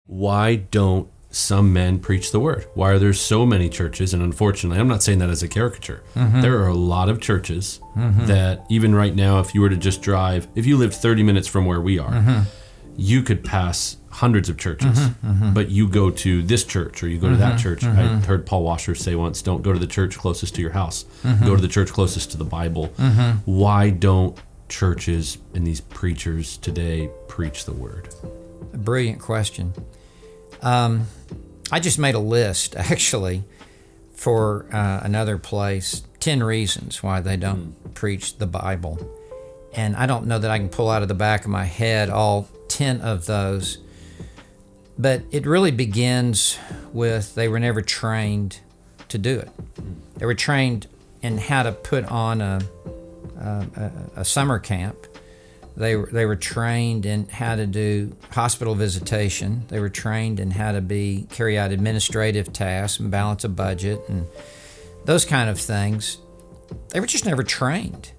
Why don't some men preach the word? Why are there so many churches? And unfortunately, I'm not saying that as a caricature. There are a lot of churches that even right now, if you were to just drive, if you lived 30 minutes from where we are, you could pass hundreds of churches, but you go to this church or you go to that church. I heard Paul Washer say once, don't go to the church closest to your house. Go to the church closest to the Bible. Why don't churches and these preachers today preach the word? A brilliant question. I just made a list, actually, for another place, 10 reasons why they don't preach the Bible. And I don't know that I can pull out of the back of my head all 10 of those. But it really begins with they were never trained to do it. They were trained in how to put on a summer camp. They were trained in how to do hospital visitation. They were trained in how to carry out administrative tasks and balance a budget and those kind of things. They were just never trained.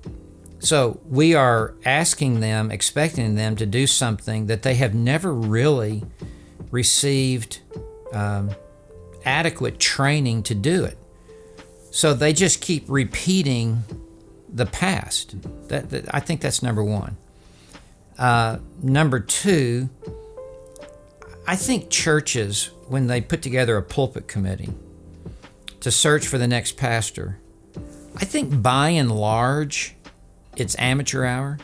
So we are asking them, expecting them to do something that they have never really received adequate training to do it. So they just keep repeating the past. I think that's number one. Number two, I think churches, when they put together a pulpit committee to search for the next pastor, I think by and large, it's amateur hour.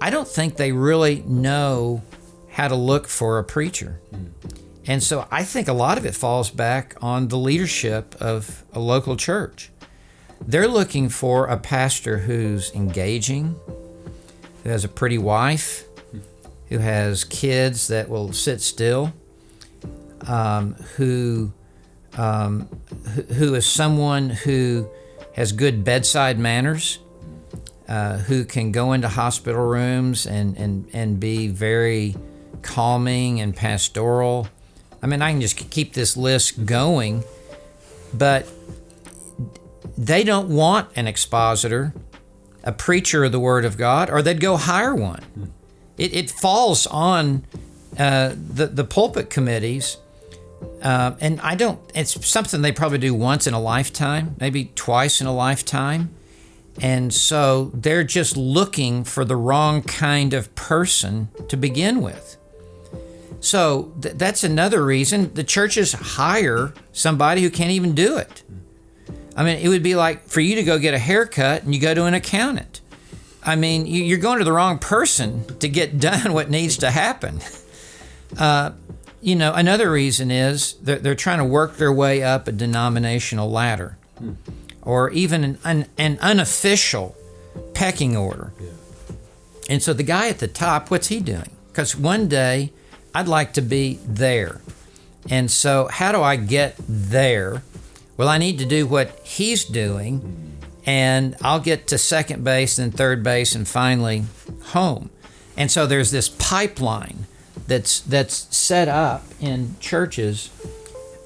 I don't think they really know how to look for a preacher. And so I think a lot of it falls back on the leadership of a local church. They're looking for a pastor who's engaging, who has a pretty wife, who has kids that will sit still, who is someone who has good bedside manners, who can go into hospital rooms and be very calming and pastoral. I mean, I can just keep this list going, but they don't want an expositor, a preacher of the Word of God, or they'd go hire one. It falls on the pulpit committees, and it's something they probably do once in a lifetime, maybe twice in a lifetime. And so they're just looking for the wrong kind of person to begin with. So that's another reason the churches hire somebody who can't even do it. I mean, it would be like for you to go get a haircut and you go to an accountant. I mean, you're going to the wrong person to get done what needs to happen. Another reason is they're trying to work their way up a denominational ladder. Or even an unofficial pecking order. Yeah. And so the guy at the top, what's he doing? Because one day, I'd like to be there. And so how do I get there? Well, I need to do what he's doing, and I'll get to second base and third base and finally home. And so there's this pipeline that's set up in churches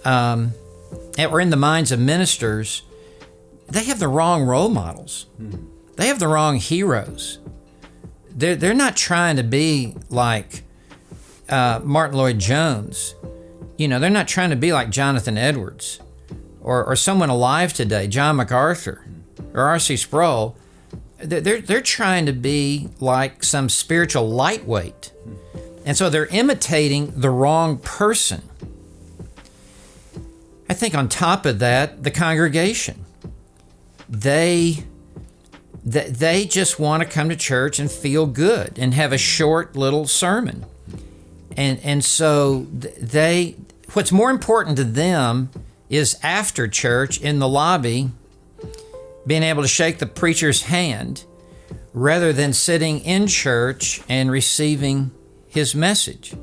or in the minds of ministers. They have the wrong role models. They have the wrong heroes. They're not trying to be like Martin Lloyd-Jones. They're not trying to be like Jonathan Edwards or someone alive today, John MacArthur or R.C. Sproul. They're trying to be like some spiritual lightweight. And so they're imitating the wrong person. I think on top of that, the congregation. They just want to come to church and feel good and have a short little sermon. And so what's more important to them is after church in the lobby, being able to shake the preacher's hand rather than sitting in church and receiving his message.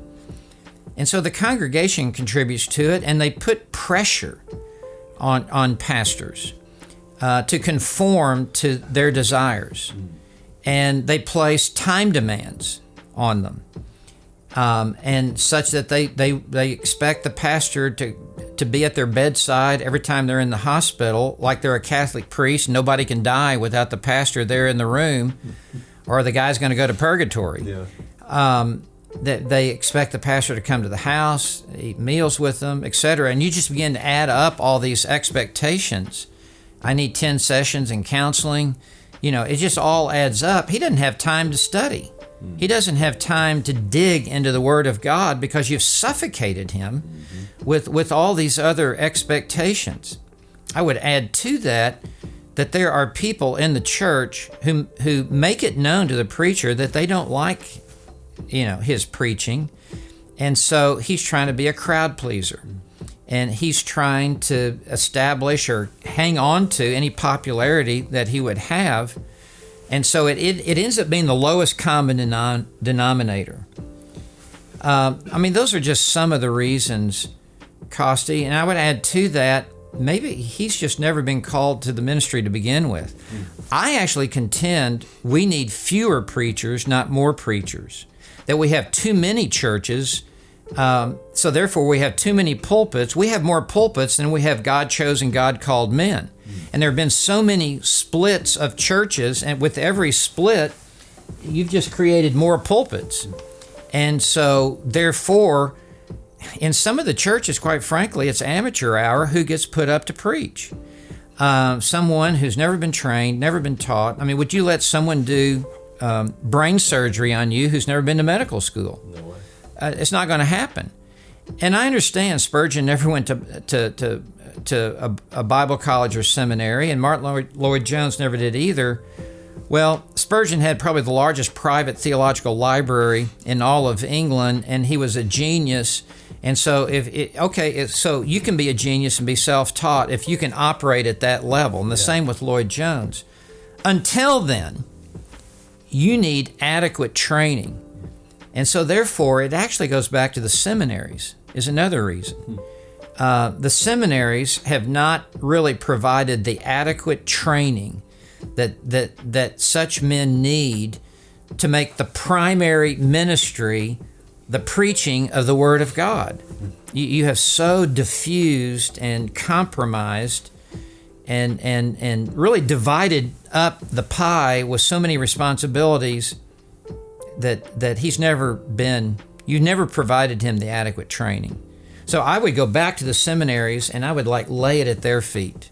And so the congregation contributes to it, and they put pressure on pastors to conform to their desires. And they place time demands on them, and such that they expect the pastor to be at their bedside every time they're in the hospital, like they're a Catholic priest. Nobody can die without the pastor there in the room, or the guy's going to go to purgatory. Yeah. that they expect the pastor to come to the house, eat meals with them, etc. And you just begin to add up all these expectations. I need 10 sessions in counseling. It just all adds up. He doesn't have time to study. He doesn't have time to dig into the Word of God because you've suffocated him with all these other expectations. I would add to that there are people in the church who make it known to the preacher that they don't like, his preaching. And so he's trying to be a crowd pleaser. And he's trying to establish or hang on to any popularity that he would have. And so it ends up being the lowest common denominator. Those are just some of the reasons, Costi. And I would add to that, maybe he's just never been called to the ministry to begin with. I actually contend we need fewer preachers, not more preachers. That we have too many churches, so therefore we have too many pulpits. We have more pulpits than we have God-chosen, God-called men. And there have been so many splits of churches, and with every split, you've just created more pulpits. And so therefore, in some of the churches, quite frankly, it's amateur hour who gets put up to preach. Someone who's never been trained, never been taught. Would you let someone do brain surgery on you who's never been to medical school? No way. It's not going to happen. And I understand Spurgeon never went to a Bible college or seminary, and Martin Lloyd-Jones never did either. Well, Spurgeon had probably the largest private theological library in all of England, and he was a genius. And so so you can be a genius and be self-taught if you can operate at that level. And the same with Lloyd-Jones. Until then, you need adequate training. And so therefore, it actually goes back to the seminaries, is another reason. The seminaries have not really provided the adequate training that such men need to make the primary ministry the preaching of the Word of God. You have so diffused and compromised and really divided up the pie with so many responsibilities that you've never provided him the adequate training. So I would go back to the seminaries and I would lay it at their feet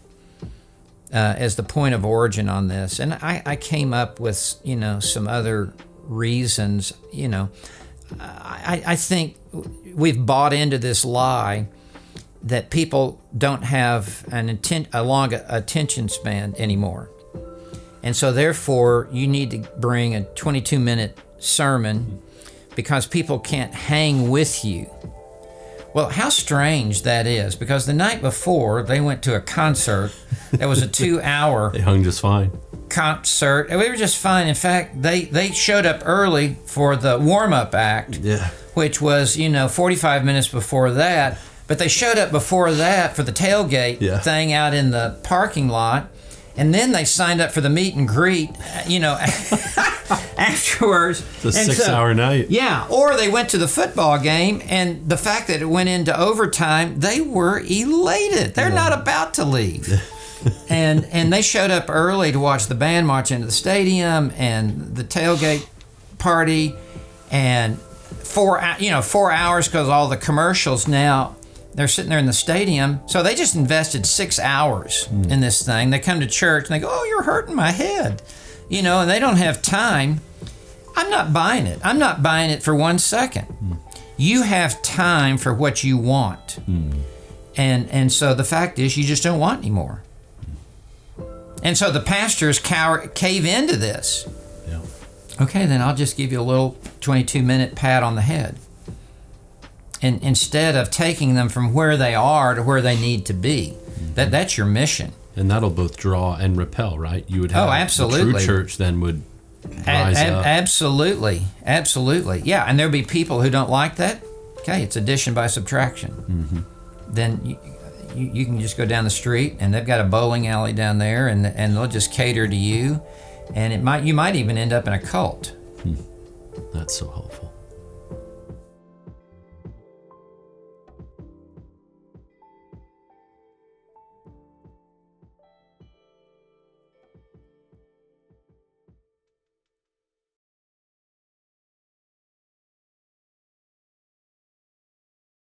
as the point of origin on this. And I came up with, some other reasons. I think we've bought into this lie that people don't have a long attention span anymore. And so therefore, you need to bring a 22-minute sermon because people can't hang with you. Well, how strange that is, because the night before, they went to a concert that was a 2-hour They hung just fine. concert. And we were just fine. In fact, they showed up early for the warm-up act, which was, 45 minutes before that. But they showed up before that for the tailgate thing out in the parking lot. And then they signed up for the meet and greet, afterwards. It's a 6-hour night. Yeah, or they went to the football game, and the fact that it went into overtime, they were elated. They're not about to leave. and they showed up early to watch the band march into the stadium and the tailgate party, and 4 hours because all the commercials now. They're sitting there in the stadium. So they just invested 6 hours in this thing. They come to church and they go, "Oh, you're hurting my head." And they don't have time. I'm not buying it. I'm not buying it for 1 second. You have time for what you want. And so the fact is you just don't want anymore. And so the pastors cave into this. Yeah. Okay, then I'll just give you a little 22-minute pat on the head. And instead of taking them from where they are to where they need to be. That's your mission. And that'll both draw and repel, right? You would have absolutely. The true church then would rise up. Absolutely. Yeah, and there'll be people who don't like that. Okay, it's addition by subtraction. Then you can just go down the street and they've got a bowling alley down there and they'll just cater to you. And you might even end up in a cult. That's so helpful.